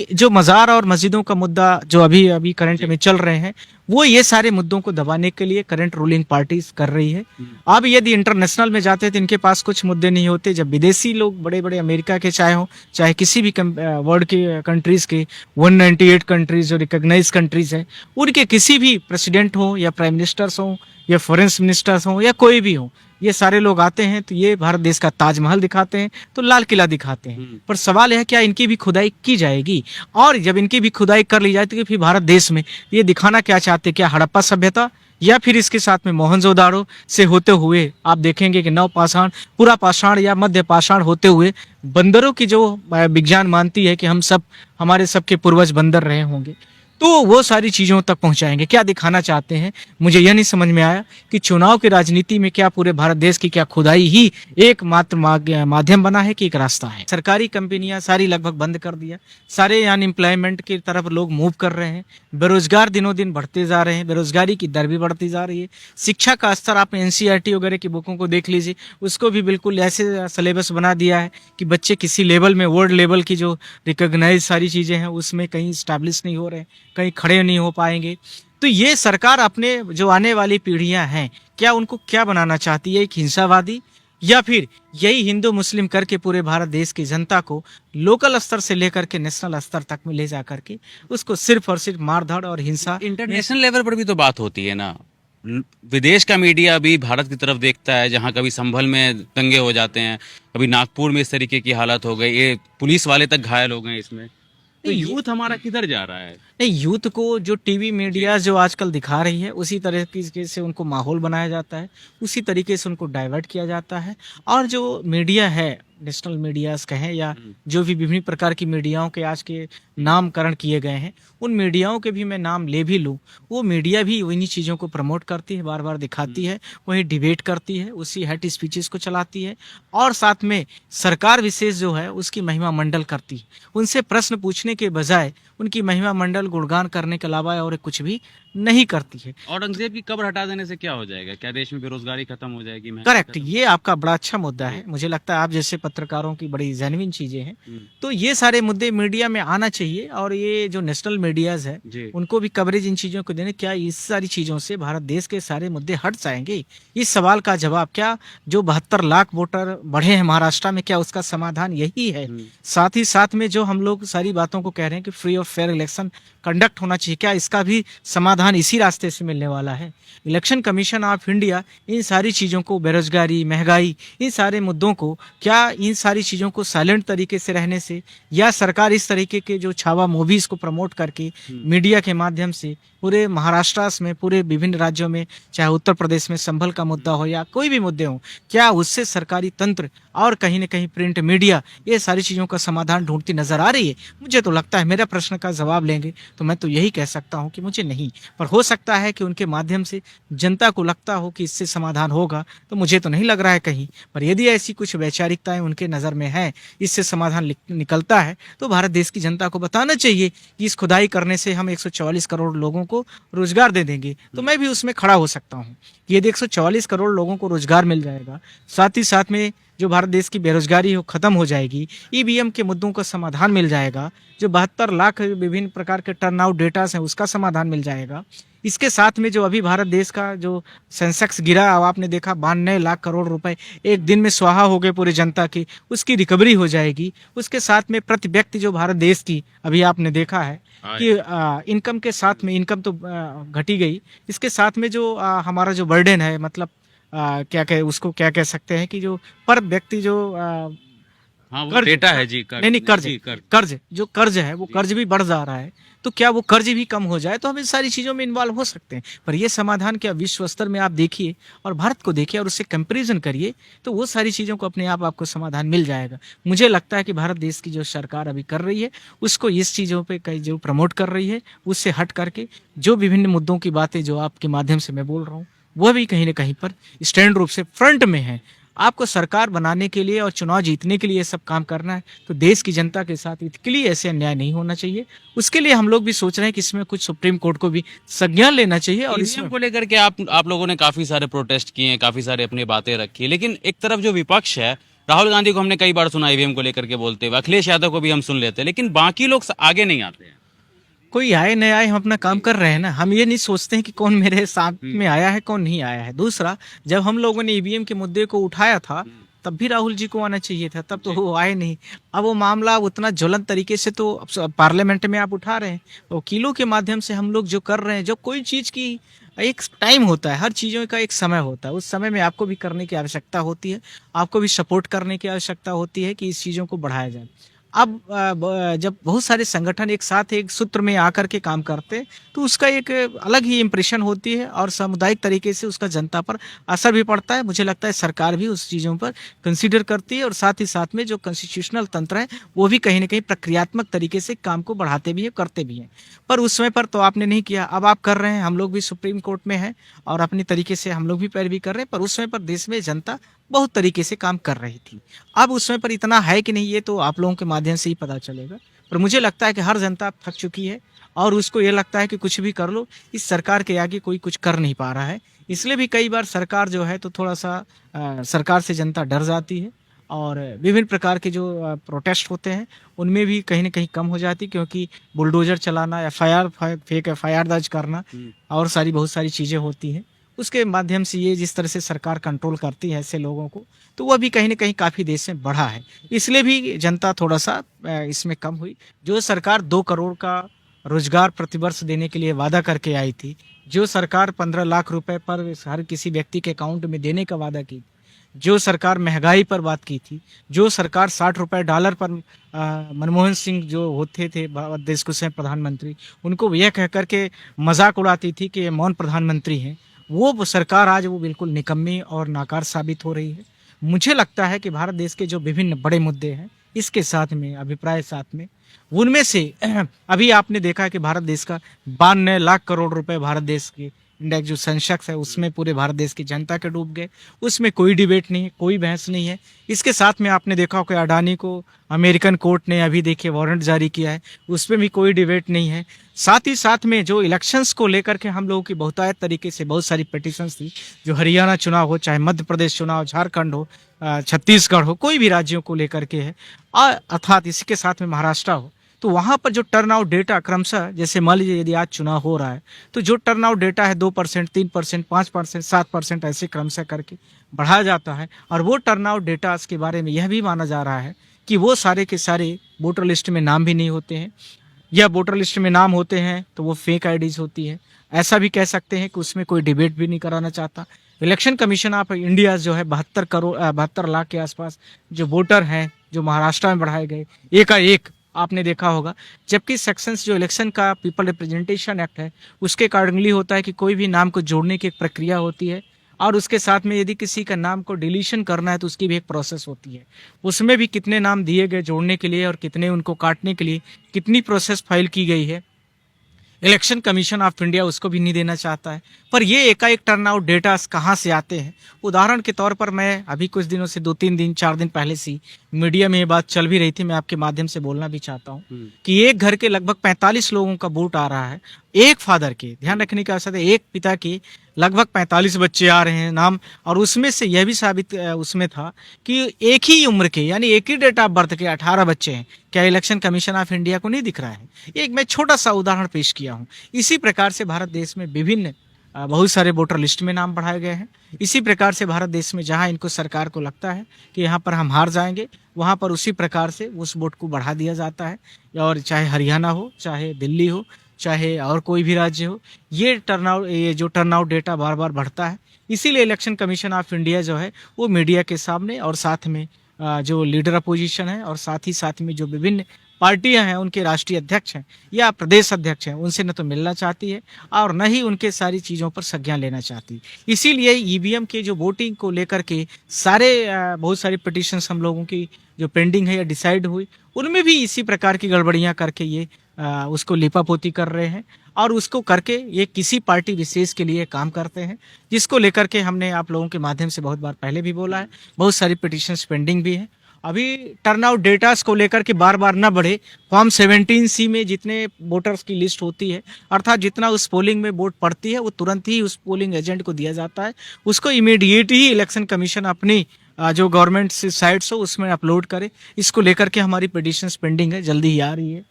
कि जो मज़ार और मस्जिदों का मुद्दा जो अभी अभी करंट में चल रहे हैं, वो ये सारे मुद्दों को दबाने के लिए करंट रूलिंग पार्टीज कर रही है। अब यदि इंटरनेशनल में जाते तो इनके पास कुछ मुद्दे नहीं होते। जब विदेशी लोग बड़े बड़े अमेरिका के चाहे हों, चाहे किसी भी वर्ल्ड के कंट्रीज के 198 कंट्रीज जो रिकॉग्नाइज कंट्रीज हैं, उनके किसी भी प्रेसिडेंट हो या प्राइम मिनिस्टर्स हो या फॉरेन मिनिस्टर्स हो या कोई भी हो, ये सारे लोग आते हैं तो ये भारत देश का ताजमहल दिखाते हैं, तो लाल किला दिखाते हैं। पर सवाल यह है क्या इनकी भी खुदाई की जाएगी? और जब इनकी भी खुदाई कर ली जाए तो फिर भारत देश में ये दिखाना क्या चाहते हैं? क्या हड़प्पा सभ्यता या फिर इसके साथ में मोहनजोदाड़ो से होते हुए आप देखेंगे कि नव पाषाण, पूरा पाषाण या मध्य पाषाण होते हुए बंदरों की जो विज्ञान मानती है कि हम सब हमारे सबके पूर्वज बंदर रहे होंगे, तो वो सारी चीजों तक पहुंचाएंगे। क्या दिखाना चाहते हैं मुझे यह नहीं समझ में आया कि चुनाव की राजनीति में क्या पूरे भारत देश की क्या खुदाई ही एकमात्र माध्यम बना है कि एक रास्ता है? सरकारी कंपनियां सारी लगभग बंद कर दिया, सारे अनएम्प्लॉयमेंट की तरफ लोग मूव कर रहे हैं, बेरोजगार दिनों दिन बढ़ते जा रहे हैं, बेरोजगारी की दर भी बढ़ती जा रही है। शिक्षा का स्तर आप एनसीईआरटी वगैरह की बुकों को देख लीजिए, उसको भी बिल्कुल ऐसे सिलेबस बना दिया है कि बच्चे किसी लेवल में, वर्ल्ड लेवल की जो रिकॉग्नाइज सारी चीजें हैं उसमें कहीं स्टैब्लिश नहीं हो रहे, कहीं खड़े नहीं हो पाएंगे। तो ये सरकार अपने जो आने वाली पीढ़ियां हैं, क्या उनको क्या बनाना चाहती है? एक हिंसावादी, या फिर यही हिंदू मुस्लिम करके पूरे भारत देश की जनता को लोकल स्तर से लेकर के नेशनल स्तर तक में ले जा करके उसको सिर्फ और सिर्फ मारधाड़ और हिंसा? इंटरनेशनल लेवल पर भी तो बात होती है ना। विदेश का मीडिया भी भारत की तरफ देखता है, जहां कभी संभल में दंगे हो जाते हैं, कभी नागपुर में इस तरीके की हालत हो गई, ये पुलिस वाले तक घायल हो गए इसमें। तो यूथ हमारा किधर जा रहा है? नहीं, यूथ को जो टीवी मीडिया जो आजकल दिखा रही है उसी तरीके से उनको माहौल बनाया जाता है, उसी तरीके से उनको डाइवर्ट किया जाता है। और जो मीडिया है, नेशनल मीडियाज कहें या जो भी विभिन्न प्रकार की मीडियाओं के आज के नामकरण किए गए हैं, उन मीडियाओं के भी मैं नाम ले भी लूँ, वो मीडिया भी उन्हीं चीज़ों को प्रमोट करती है, बार बार दिखाती है, वही डिबेट करती है, उसी हेट स्पीचेस को चलाती है, और साथ में सरकार विशेष जो है उसकी महिमा मंडल करती है। उनसे प्रश्न पूछने के बजाय उनकी महिमा मंडल गुणगान करने के अलावा और कुछ भी नहीं करती है। औरंगजेब की कब्र हटा देने से क्या हो जाएगा? क्या देश में बेरोजगारी खत्म हो जाएगी? करेक्ट, ये आपका बड़ा अच्छा मुद्दा है। मुझे लगता है आप जैसे पत्रकारों की बड़ी जेन्युइन चीजें हैं, तो ये सारे मुद्दे मीडिया में आना चाहिए, और ये जो नेशनल मीडियाज है उनको भी कवरेज इन चीजों को देने। क्या इस सारी चीजों से भारत देश के सारे मुद्दे हट जाएंगे? इस सवाल का जवाब क्या जो 72 लाख वोटर बढ़े हैं महाराष्ट्र में, क्या उसका समाधान यही है? साथ ही साथ में जो हम लोग सारी बातों को कह रहे हैं कि फ्री और फेयर इलेक्शन कंडक्ट होना चाहिए, क्या इसका भी समाधान इसी रास्ते से मिलने वाला है? Election commission of India in सारी चीज़ों को, बेरोजगारी, महंगाई, इन सारे मुद्दों को, क्या इन सारी चीज़ों को साइलेंट तरीके से रहने से, या सरकार इस तरीके के जो छावा मूवीज़ को प्रमोट करके मीडिया के माध्यम से पूरे महाराष्ट्र में, पूरे विभिन्न राज्यों में, चाहे उत्तर प्रदेश में संभल का मुद्दा हो या कोई भी मुद्दे हो, क्या उससे सरकारी तंत्र और कहीं न कहीं प्रिंट मीडिया ये सारी चीज़ों का समाधान ढूंढती नजर आ रही है? मुझे तो लगता है, मेरा प्रश्न का जवाब लेंगे तो मैं तो यही कह सकता हूं कि मुझे नहीं, पर हो सकता है कि उनके माध्यम से जनता को लगता हो कि इससे समाधान होगा, तो मुझे तो नहीं लग रहा है कहीं। पर यदि ऐसी कुछ वैचारिकताएं उनके नज़र में है, इससे समाधान निकलता है, तो भारत देश की जनता को बताना चाहिए कि इस खुदाई करने से हम 144 करोड़ लोगों को रोजगार दे देंगे, तो मैं भी उसमें खड़ा हो सकता हूँ। यदि 144 करोड़ लोगों को रोजगार मिल जाएगा, साथ ही साथ में जो भारत देश की बेरोजगारी हो खत्म हो जाएगी, ईवीएम के मुद्दों का समाधान मिल जाएगा, जो 72 लाख विभिन्न प्रकार के टर्नआउट डेटास हैं उसका समाधान मिल जाएगा। इसके साथ में जो अभी भारत देश का जो सेंसेक्स गिरा, अब आपने देखा 92 लाख करोड़ रुपए एक दिन में स्वाहा हो गए पूरी जनता की, उसकी रिकवरी हो जाएगी। उसके साथ में प्रति व्यक्ति जो भारत देश की अभी आपने देखा है कि इनकम के साथ में, इनकम तो घटी गई, इसके साथ में जो हमारा जो बर्डन है, मतलब क्या कह उसको क्या कह सकते हैं कि जो पर व्यक्ति जो वो डेटा है जी, नहीं कर्ज जो कर्ज है वो कर्ज भी बढ़ जा रहा है, तो क्या वो कर्ज भी कम हो जाए तो हम इन सारी चीजों में इन्वॉल्व हो सकते हैं। पर ये समाधान क्या विश्व स्तर में आप देखिए और भारत को देखिए और उससे कंपैरिजन करिए, तो वो सारी चीजों को अपने आप आपको समाधान मिल जाएगा। मुझे लगता है कि भारत देश की जो सरकार अभी कर रही है उसको इस चीजों पे कई जो प्रमोट कर रही है, उससे हट करके जो विभिन्न मुद्दों की बातें जो आपके माध्यम से मैं बोल रहा हूँ, वह भी कहीं ना कहीं पर स्टैंड रूप से फ्रंट में है। आपको सरकार बनाने के लिए और चुनाव जीतने के लिए सब काम करना है, तो देश की जनता के साथ इसके लिए ऐसे अन्याय नहीं होना चाहिए। उसके लिए हम लोग भी सोच रहे हैं कि इसमें कुछ सुप्रीम कोर्ट को भी संज्ञान लेना चाहिए। और इसमें को लेकर के आप लोगों ने काफी सारे प्रोटेस्ट किए हैं, काफी सारे अपनी बातें रखी है, लेकिन एक तरफ जो विपक्ष है राहुल गांधी को हमने कई बार सुना ईवीएम को लेकर के बोलते हुए, अखिलेश यादव को भी हम सुन लेते हैं, लेकिन बाकी लोग आगे नहीं आते हैं। कोई आए नहीं आए, हम अपना काम कर रहे हैं ना। हम ये नहीं सोचते हैं कि कौन मेरे साथ में आया है कौन नहीं आया है। दूसरा, जब हम लोगों ने ईवीएम के मुद्दे को उठाया था तब भी राहुल जी को आना चाहिए था, तब तो वो आए नहीं। अब वो मामला उतना ज्वलंत तरीके से तो पार्लियामेंट में आप उठा रहे हैं, वकीलों के माध्यम से हम लोग जो कर रहे हैं, जो कोई चीज की एक टाइम होता है, हर चीजों का एक समय होता है, उस समय में आपको भी करने की आवश्यकता होती है, आपको भी सपोर्ट करने की आवश्यकता होती है कि इस चीजों को बढ़ाया जाए। अब जब बहुत सारे संगठन एक साथ एक सूत्र में आकर के काम करते हैं तो उसका एक अलग ही इम्प्रेशन होती है और सामुदायिक तरीके से उसका जनता पर असर भी पड़ता है। मुझे लगता है सरकार भी उस चीज़ों पर कंसीडर करती है और साथ ही साथ में जो कॉन्स्टिट्यूशनल तंत्र है वो भी कहीं ना कहीं प्रक्रियात्मक तरीके से काम को बढ़ाते भी हैं, करते भी हैं। पर उस समय पर तो आपने नहीं किया, अब आप कर रहे हैं। हम लोग भी सुप्रीम कोर्ट में हैं और अपनी तरीके से हम लोग भी पैरवी कर रहे हैं, पर उस समय पर देश में जनता बहुत तरीके से काम कर रही थी। अब उस समय पर इतना है कि नहीं, ये तो आप लोगों के माध्यम से ही पता चलेगा। पर मुझे लगता है कि हर जनता थक चुकी है और उसको ये लगता है कि कुछ भी कर लो, इस सरकार के आगे कोई कुछ कर नहीं पा रहा है। इसलिए भी कई बार सरकार जो है तो थोड़ा सा सरकार से जनता डर जाती है और विभिन्न प्रकार के जो प्रोटेस्ट होते हैं उनमें भी कहीं ना कहीं कम हो जाती, क्योंकि बुलडोजर चलाना, फेक एफआईआर दर्ज करना और बहुत सारी चीज़ें होती हैं। उसके माध्यम से ये जिस तरह से सरकार कंट्रोल करती है ऐसे लोगों को, तो वह भी कहीं ना कहीं काफ़ी देश में बढ़ा है। इसलिए भी जनता थोड़ा सा इसमें कम हुई। जो सरकार 2 करोड़ का रोजगार प्रतिवर्ष देने के लिए वादा करके आई थी, जो सरकार 15 लाख रुपए पर हर किसी व्यक्ति के अकाउंट में देने का वादा की, जो सरकार महंगाई पर बात की थी, जो सरकार 60 रुपए डॉलर पर मनमोहन सिंह जो होते थे देश के समय प्रधानमंत्री, उनको यह कह करके मजाक उड़ाती थी कि ये मौन प्रधानमंत्री हैं, वो सरकार आज वो बिल्कुल निकम्मी और नाकार साबित हो रही है। मुझे लगता है कि भारत देश के जो विभिन्न बड़े मुद्दे हैं, इसके साथ में अभिप्राय साथ में उनमें से अभी आपने देखा कि भारत देश का 92 लाख करोड़ रुपए भारत देश के इंडेक्स जो सेंसेक्स है उसमें पूरे भारत देश की जनता के डूब गए। उसमें कोई डिबेट नहीं है, कोई बहस नहीं है। इसके साथ में आपने देखा हो कि अडानी को अमेरिकन कोर्ट ने अभी देखिए वारंट जारी किया है, उसमें भी कोई डिबेट नहीं है। साथ ही साथ में जो इलेक्शंस को लेकर के हम लोगों की बहुतायत तरीके से बहुत सारी पिटीशंस थी, जो हरियाणा चुनाव हो, चाहे मध्य प्रदेश चुनाव, झारखंड हो, छत्तीसगढ़ हो, कोई भी राज्यों को लेकर के है, अर्थात इसी के साथ में महाराष्ट्र हो, तो वहाँ पर जो टर्न आउट डेटा क्रमशः, जैसे मान लीजिए यदि आज चुनाव हो रहा है तो जो टर्न आउट डेटा है 2%, 3%, 5%, 7% ऐसे क्रमशः करके बढ़ाया जाता है। और वो टर्न आउट डेटा के बारे में यह भी माना जा रहा है कि वो सारे के सारे वोटर लिस्ट में नाम भी नहीं होते हैं, या वोटर लिस्ट में नाम होते हैं तो वो फेक आईडीज होती है। ऐसा भी कह सकते हैं कि उसमें कोई डिबेट भी नहीं कराना चाहता। इलेक्शन कमीशन ऑफ इंडिया जो है 72 लाख के आसपास जो वोटर हैं जो महाराष्ट्र में बढ़ाए गए एकाएक, आपने देखा होगा। जबकि सेक्शंस जो इलेक्शन का पीपल रिप्रेजेंटेशन एक्ट है उसके अकॉर्डिंगली होता है कि कोई भी नाम को जोड़ने की एक प्रक्रिया होती है और उसके साथ में यदि किसी का नाम को डिलीशन करना है तो उसकी भी एक प्रोसेस होती है। उसमें भी कितने नाम दिए गए जोड़ने के लिए और कितने उनको काटने के लिए कितनी प्रोसेस फाइल की गई है, इलेक्शन कमीशन ऑफ इंडिया उसको भी नहीं देना चाहता है। पर ये एकाएक टर्न आउट डेटा कहाँ से आते हैं? उदाहरण के तौर पर मैं अभी कुछ दिनों से 2-3 दिन 4 दिन पहले से मीडिया में ये बात चल भी रही थी, मैं आपके माध्यम से बोलना भी चाहता हूँ कि एक घर के लगभग 45 लोगों का वोट आ रहा है। एक फादर के, ध्यान रखने की आवश्यकता है, एक पिता के लगभग 45 बच्चे आ रहे हैं नाम, और उसमें से यह भी साबित उसमें था कि एक ही उम्र के यानी एक ही डेट ऑफ बर्थ के 18 बच्चे हैं। क्या इलेक्शन कमीशन ऑफ इंडिया को नहीं दिख रहा है? एक मैं छोटा सा उदाहरण पेश किया हूँ। इसी प्रकार से भारत देश में विभिन्न बहुत सारे वोटर लिस्ट में नाम बढ़ाए गए हैं। इसी प्रकार से भारत देश में जहां इनको सरकार को लगता है कि यहाँ पर हम हार जाएंगे, वहां पर उसी प्रकार से उस वोट को बढ़ा दिया जाता है। और चाहे हरियाणा हो, चाहे दिल्ली हो, चाहे और कोई भी राज्य हो, ये जो टर्नआउट डेटा बार बार बढ़ता है। इसीलिए इलेक्शन कमीशन ऑफ इंडिया जो है वो मीडिया के सामने और साथ में जो लीडर अपोजिशन है और साथ में जो विभिन्न पार्टियां हैं उनके राष्ट्रीय अध्यक्ष हैं या प्रदेश अध्यक्ष हैं, उनसे न तो मिलना चाहती है और न ही उनके सारी चीज़ों पर संज्ञान लेना चाहती। इसीलिए ईवीएम के जो वोटिंग को लेकर के बहुत सारी पिटीशंस हम लोगों की जो पेंडिंग है या डिसाइड हुई, उनमें भी इसी प्रकार की गड़बड़ियां करके ये उसको लिपापोती कर रहे हैं और उसको करके ये किसी पार्टी विशेष के लिए काम करते हैं, जिसको लेकर के हमने आप लोगों के माध्यम से बहुत बार पहले भी बोला है। बहुत सारी पिटीशंस पेंडिंग भी हैं। अभी टर्नआउट डेटास को लेकर के बार बार ना बढ़े, फॉर्म 17C में जितने वोटर्स की लिस्ट होती है, अर्थात जितना उस पोलिंग में वोट पड़ती है वो तुरंत ही उस पोलिंग एजेंट को दिया जाता है। उसको इमीडिएट ही इलेक्शन कमीशन अपनी जो गवर्नमेंट साइट्स हो उसमें अपलोड करे। इसको लेकर के हमारी पिटिशंस पेंडिंग है, जल्दी ही आ रही है।